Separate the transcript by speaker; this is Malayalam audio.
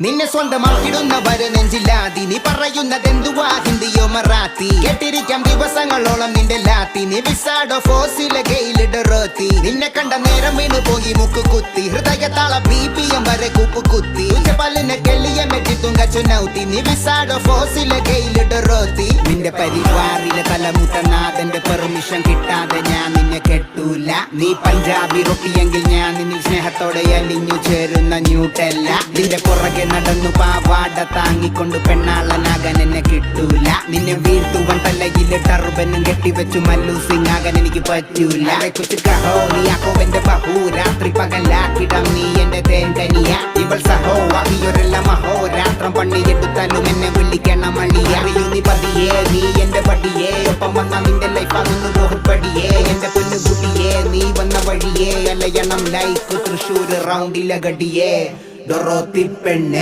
Speaker 1: നിന്നെ സ്വന്തമാക്കിടുന്നവരെ നെഞ്ചില്ലാതി നീ പറയുന്നതെന്തുവാ ഹിന്ദിയോ മറാത്തി കേട്ടിരിക്കാം ദിവസങ്ങളോളം നിന്റെ ലാത്തി നീ വിസാഡോ ഫോസിലെ ഗെയിലിടറോത്തി നിന്നെ കണ്ട നേരം വീണ് പോയി മുക്ക് കുത്തി ഹൃദയത്താള BPM വരെ കൂപ്പ് കുത്തി പല്ലിനെ കെള്ളിയ മെറ്റി തുങ്ക ചുനൗത്തി നീ വിസാഡോ ഫോസിലെ ഗെയിലിടറോത്തി നിന്റെ പരിവാറിലെ തലമുത്തനാഥന്റെ പെർമിഷൻ കിട്ടാതെ ഞാൻ നിന്നെ കെട്ടൂല നീ പഞ്ചാബി റൊട്ടിയെങ്കിൽ ഞാൻ നിന്നിൽ സ്നേഹത്തോടെ അലിഞ്ഞു ചേരുന്ന ന്യൂട്ടല്ല നിന്റെ പുറകെ നടന്നു പാവാട താങ്ങിക്കൊണ്ട് പെണ്ണാളനാകാൻ എന്നെ കിട്ടൂല നിന്നെ വീഴ്ത്തുവൻ തലയിലെ ടർബനും കെട്ടിവെച്ചു മല്ലു സിംഗ് ആകാൻ എനിക്ക് പറ്റൂല കഹോ നീ ആക്കോ എന്റെ ബഹു രാത്രി പകലാക്കിടം നീ എന്റെ തേങ്കനിയ ഇവൾ സഹോ അവിയൊരെല്ലാം അഹോരാത്രം പണിയെടുത്താലും എന്നെ വിളിക്കണം അളിയ അറിയൂ നീ പതിയേ നീ എന്റെ പടിയേ ഒപ്പം വന്ന നിന്റെ ലൈഫ് ആകുന്നു ബോഹുപടിയേ എന്റെ പൊന്നുകുട്ടിയേ നീ വന്ന വഴിയേ അലയണം ലൈക്ക് തൃശ്ശൂർ റൗണ്ടിലെ ഗടിയേ ഡൊറോത്തി പെണ്ണെ